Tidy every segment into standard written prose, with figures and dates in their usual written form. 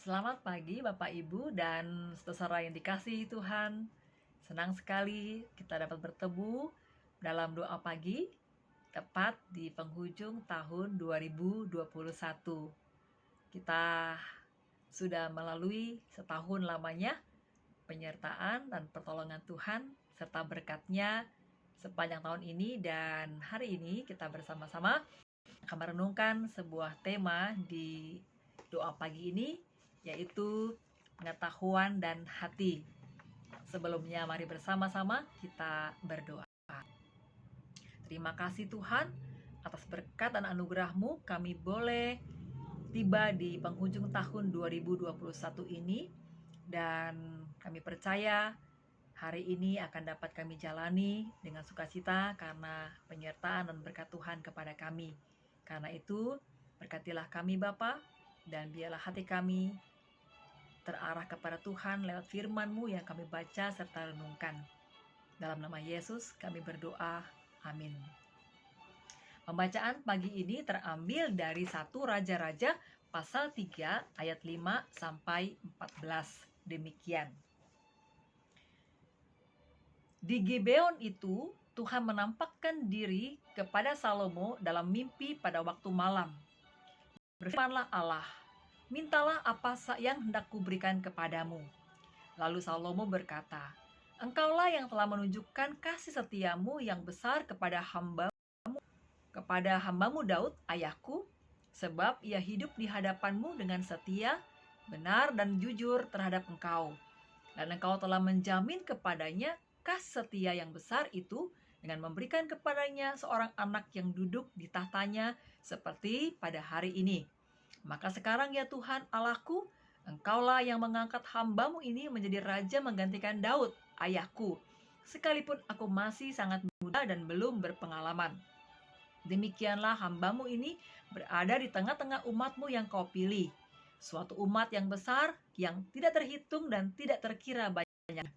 Selamat pagi Bapak Ibu dan saudara yang dikasihi Tuhan. Senang sekali kita dapat bertemu dalam doa pagi tepat di penghujung tahun 2021. Kita sudah melalui setahun lamanya penyertaan dan pertolongan Tuhan serta berkat-Nya sepanjang tahun ini, dan hari ini kita bersama-sama akan merenungkan sebuah tema di doa pagi ini, yaitu pengetahuan dan hati. Sebelumnya mari bersama-sama kita berdoa. Terima kasih Tuhan atas berkat dan anugerah-Mu, kami boleh tiba di penghujung tahun 2021 ini, dan kami percaya hari ini akan dapat kami jalani dengan sukacita karena penyertaan dan berkat Tuhan kepada kami. Karena itu, berkatilah kami Bapa, dan biarlah hati kami terarah kepada Tuhan lewat firman-Mu yang kami baca serta renungkan. Dalam nama Yesus kami berdoa, amin. Pembacaan pagi ini terambil dari 1 Raja-Raja pasal 3 ayat 5 sampai 14. Demikian. Di Gibeon itu, Tuhan menampakkan diri kepada Salomo dalam mimpi pada waktu malam. Berfirmanlah Allah, mintalah apa yang hendak kuberikan kepadamu. Lalu Salomo berkata, Engkaulah yang telah menunjukkan kasih setiamu yang besar kepada hambamu Daud, ayahku, sebab ia hidup di hadapanmu dengan setia, benar dan jujur terhadap engkau. Dan engkau telah menjamin kepadanya kasih setia yang besar itu dengan memberikan kepadanya seorang anak yang duduk di tahtanya seperti pada hari ini. Maka sekarang ya Tuhan Allahku, Engkaulah yang mengangkat hambamu ini menjadi raja menggantikan Daud, ayahku, sekalipun aku masih sangat muda dan belum berpengalaman. Demikianlah hambamu ini berada di tengah-tengah umatmu yang kau pilih, suatu umat yang besar, yang tidak terhitung dan tidak terkira banyaknya.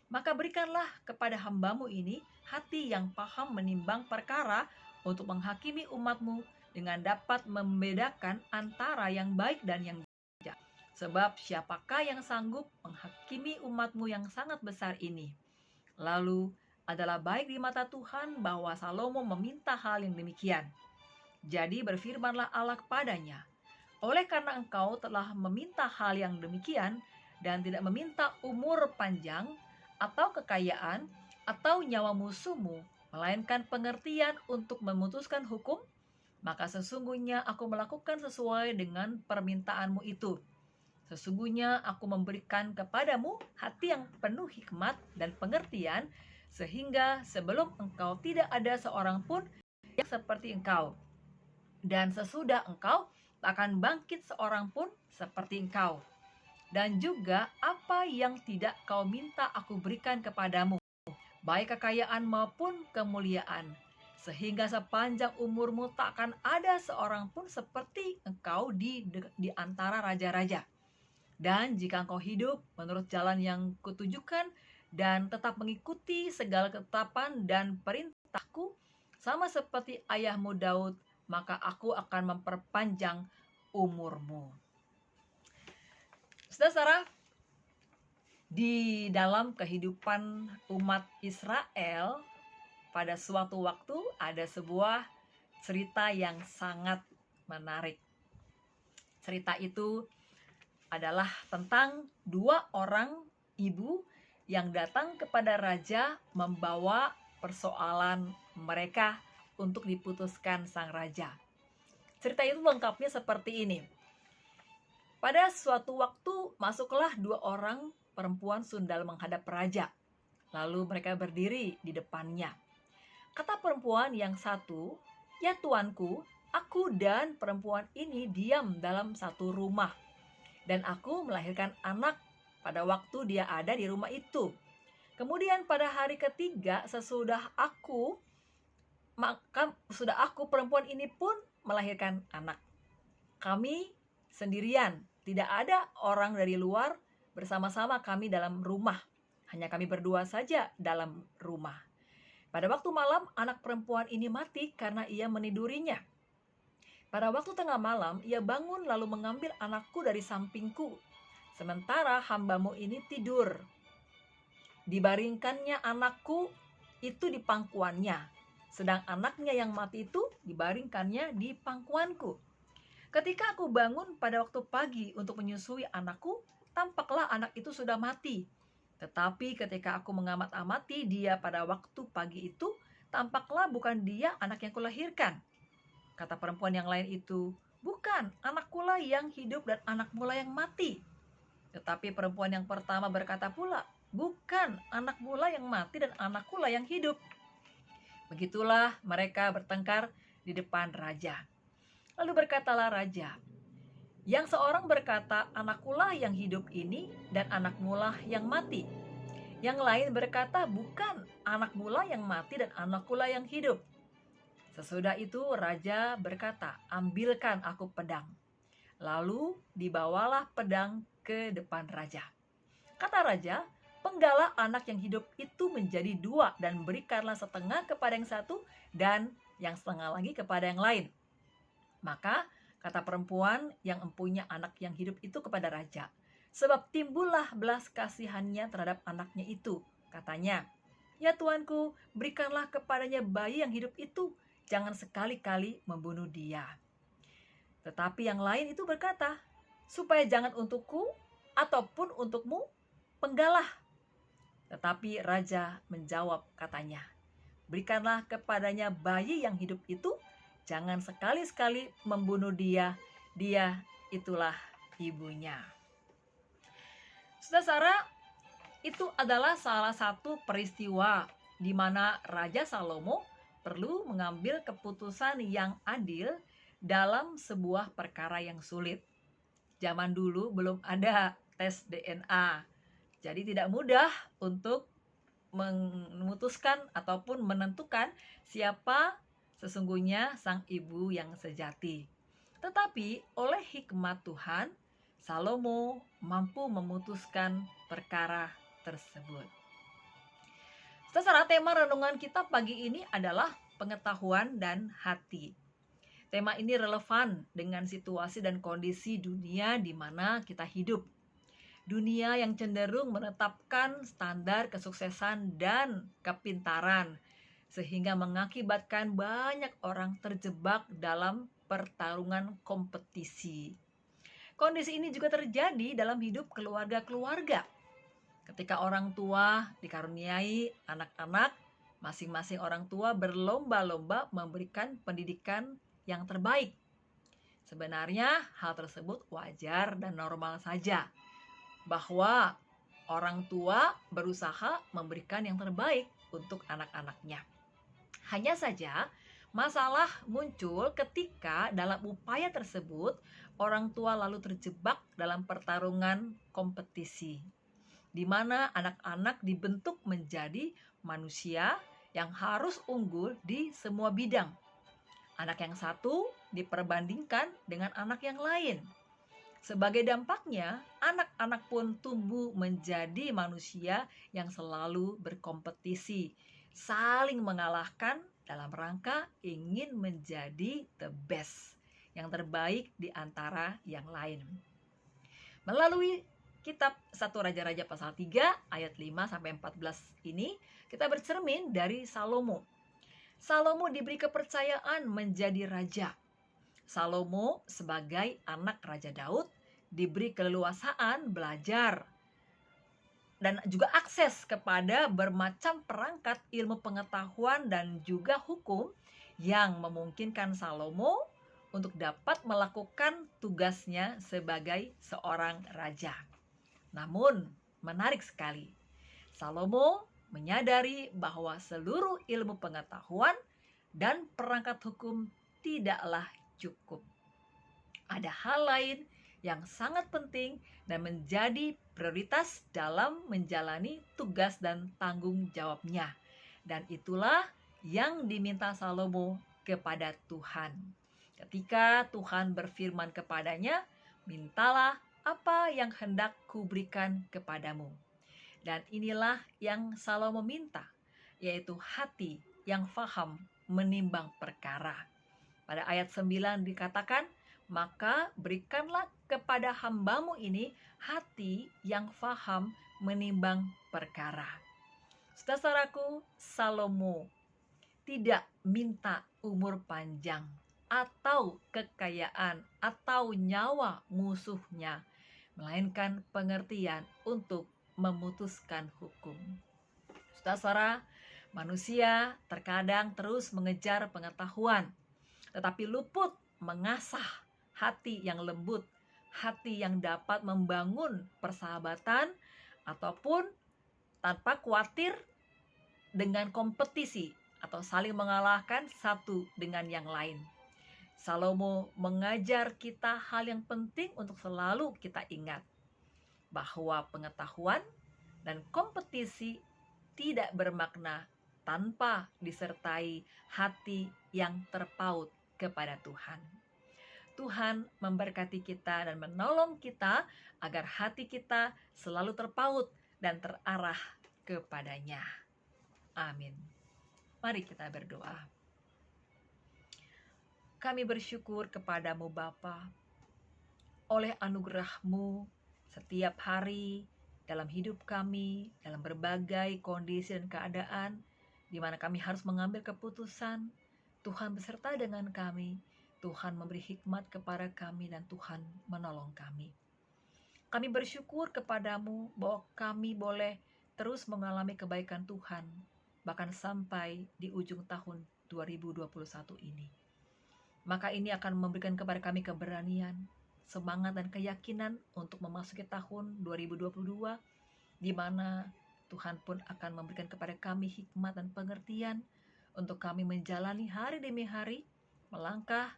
Maka berikanlah kepada hambamu ini hati yang paham menimbang perkara untuk menghakimi umatmu dengan dapat membedakan antara yang baik dan yang jahat. Sebab siapakah yang sanggup menghakimi umatmu yang sangat besar ini? Lalu adalah baik di mata Tuhan bahwa Salomo meminta hal yang demikian. Jadi berfirmanlah Allah kepadanya, oleh karena engkau telah meminta hal yang demikian dan tidak meminta umur panjang atau kekayaan atau nyawa musuhmu, melainkan pengertian untuk memutuskan hukum, maka sesungguhnya aku melakukan sesuai dengan permintaanmu itu. Sesungguhnya aku memberikan kepadamu hati yang penuh hikmat dan pengertian, sehingga sebelum engkau tidak ada seorang pun yang seperti engkau, dan sesudah engkau tak akan bangkit seorang pun seperti engkau. Dan juga apa yang tidak kau minta aku berikan kepadamu, baik kekayaan maupun kemuliaan, sehingga sepanjang umurmu tak akan ada seorang pun seperti engkau di antara raja-raja. Dan jika engkau hidup menurut jalan yang kutujukan dan tetap mengikuti segala ketetapan dan perintahku, sama seperti ayahmu Daud, maka aku akan memperpanjang umurmu. Saudara, di dalam kehidupan umat Israel, pada suatu waktu ada sebuah cerita yang sangat menarik. Cerita itu adalah tentang dua orang ibu yang datang kepada raja membawa persoalan mereka untuk diputuskan sang raja. Cerita itu lengkapnya seperti ini. Pada suatu waktu masuklah dua orang perempuan sundal menghadap raja. Lalu mereka berdiri di depannya. Kata perempuan yang satu, ya tuanku, aku dan perempuan ini diam dalam satu rumah, dan aku melahirkan anak pada waktu dia ada di rumah itu. Kemudian pada hari ketiga sesudah aku perempuan ini pun melahirkan anak. Kami sendirian, tidak ada orang dari luar bersama-sama kami dalam rumah. Hanya kami berdua saja dalam rumah. Pada waktu malam anak perempuan ini mati karena ia menidurinya. Pada waktu tengah malam, ia bangun lalu mengambil anakku dari sampingku, sementara hambamu ini tidur. Dibaringkannya anakku itu di pangkuannya, sedang anaknya yang mati itu dibaringkannya di pangkuanku. Ketika aku bangun pada waktu pagi untuk menyusui anakku, tampaklah anak itu sudah mati. Tetapi ketika aku mengamat-amati dia pada waktu pagi itu, tampaklah bukan dia anak yang kulahirkan. Kata perempuan yang lain itu, bukan, anakkulah yang hidup dan anakmulah yang mati. Tetapi perempuan yang pertama berkata pula, bukan, anakmulah yang mati dan anakkulah yang hidup. Begitulah mereka bertengkar di depan raja. Lalu berkatalah raja, yang seorang berkata, anakkulah yang hidup ini dan anakmulah yang mati. Yang lain berkata, bukan, anakmulah yang mati dan anakkulah yang hidup. Sesudah itu raja berkata, ambilkan aku pedang. Lalu dibawalah pedang ke depan raja. Kata raja, penggalah anak yang hidup itu menjadi dua dan berikanlah setengah kepada yang satu dan yang setengah lagi kepada yang lain. Maka kata perempuan yang empunya anak yang hidup itu kepada raja, sebab timbullah belas kasihannya terhadap anaknya itu. Katanya, ya tuanku, berikanlah kepadanya bayi yang hidup itu, jangan sekali-kali membunuh dia. Tetapi yang lain itu berkata, supaya jangan untukku ataupun untukmu penggalah. Tetapi raja menjawab katanya, berikanlah kepadanya bayi yang hidup itu, jangan sekali-sekali membunuh dia, dia itulah ibunya. Saudara, itu adalah salah satu peristiwa di mana Raja Salomo perlu mengambil keputusan yang adil dalam sebuah perkara yang sulit. Zaman dulu belum ada tes DNA, jadi tidak mudah untuk memutuskan ataupun menentukan siapa sesungguhnya sang ibu yang sejati. Tetapi oleh hikmat Tuhan, Salomo mampu memutuskan perkara tersebut. Saudara, tema renungan kita pagi ini adalah pengetahuan dan hati. Tema ini relevan dengan situasi dan kondisi dunia di mana kita hidup. Dunia yang cenderung menetapkan standar kesuksesan dan kepintaran, sehingga mengakibatkan banyak orang terjebak dalam pertarungan kompetisi. Kondisi ini juga terjadi dalam hidup keluarga-keluarga. Ketika orang tua dikaruniai anak-anak, masing-masing orang tua berlomba-lomba memberikan pendidikan yang terbaik. Sebenarnya hal tersebut wajar dan normal saja, bahwa orang tua berusaha memberikan yang terbaik untuk anak-anaknya. Hanya saja masalah muncul ketika dalam upaya tersebut orang tua lalu terjebak dalam pertarungan kompetisi, di mana anak-anak dibentuk menjadi manusia yang harus unggul di semua bidang. Anak yang satu diperbandingkan dengan anak yang lain. Sebagai dampaknya, anak-anak pun tumbuh menjadi manusia yang selalu berkompetisi, saling mengalahkan dalam rangka ingin menjadi the best, yang terbaik di antara yang lain. Melalui kitab 1 Raja-Raja pasal 3 ayat 5-14 ini, kita bercermin dari Salomo. Salomo diberi kepercayaan menjadi raja. Salomo sebagai anak Raja Daud diberi keleluasaan belajar dan juga akses kepada bermacam perangkat ilmu pengetahuan dan juga hukum yang memungkinkan Salomo untuk dapat melakukan tugasnya sebagai seorang raja. Namun, menarik sekali, Salomo menyadari bahwa seluruh ilmu pengetahuan dan perangkat hukum tidaklah cukup. Ada hal lain yang sangat penting dan menjadi prioritas dalam menjalani tugas dan tanggung jawabnya. Dan itulah yang diminta Salomo kepada Tuhan. Ketika Tuhan berfirman kepadanya, mintalah apa yang hendak kuberikan kepadamu. Dan inilah yang Salomo minta, yaitu hati yang faham menimbang perkara. Pada ayat 9 dikatakan, maka berikanlah kepada hambamu ini hati yang faham menimbang perkara. Saudaraku, Salomo tidak minta umur panjang atau kekayaan atau nyawa musuhnya, melainkan pengertian untuk memutuskan hukum. Saudara, manusia terkadang terus mengejar pengetahuan, tetapi luput mengasah hati yang lembut, hati yang dapat membangun persahabatan ataupun tanpa khawatir dengan kompetisi atau saling mengalahkan satu dengan yang lain. Salomo mengajar kita hal yang penting untuk selalu kita ingat, bahwa pengetahuan dan kompetisi tidak bermakna tanpa disertai hati yang terpaut kepada Tuhan. Tuhan memberkati kita dan menolong kita agar hati kita selalu terpaut dan terarah kepadanya. Amin. Mari kita berdoa. Kami bersyukur kepadamu Bapa, oleh anugerah-Mu setiap hari dalam hidup kami, dalam berbagai kondisi dan keadaan, di mana kami harus mengambil keputusan, Tuhan beserta dengan kami, Tuhan memberi hikmat kepada kami dan Tuhan menolong kami. Kami bersyukur kepadamu bahwa kami boleh terus mengalami kebaikan Tuhan, bahkan sampai di ujung tahun 2021 ini. Maka ini akan memberikan kepada kami keberanian, semangat dan keyakinan untuk memasuki tahun 2022, di mana Tuhan pun akan memberikan kepada kami hikmat dan pengertian untuk kami menjalani hari demi hari, melangkah,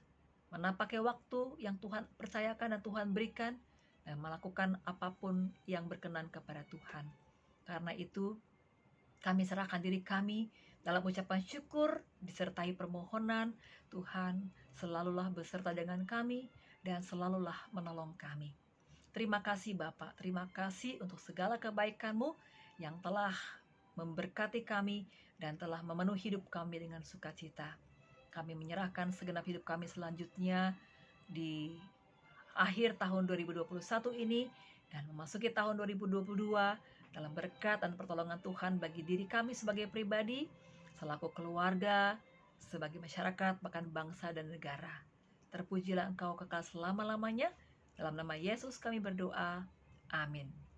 menapaki waktu yang Tuhan percayakan dan Tuhan berikan, dan melakukan apapun yang berkenan kepada Tuhan. Karena itu, kami serahkan diri kami dalam ucapan syukur disertai permohonan, Tuhan selalulah beserta dengan kami dan selalulah menolong kami. Terima kasih Bapa, terima kasih untuk segala kebaikan-Mu yang telah memberkati kami dan telah memenuhi hidup kami dengan sukacita. Kami menyerahkan segenap hidup kami selanjutnya di akhir tahun 2021 ini dan memasuki tahun 2022 dalam berkat dan pertolongan Tuhan bagi diri kami sebagai pribadi, selaku keluarga, sebagai masyarakat, bahkan bangsa dan negara. Terpujilah Engkau kekal selama-lamanya. Dalam nama Yesus kami berdoa. Amin.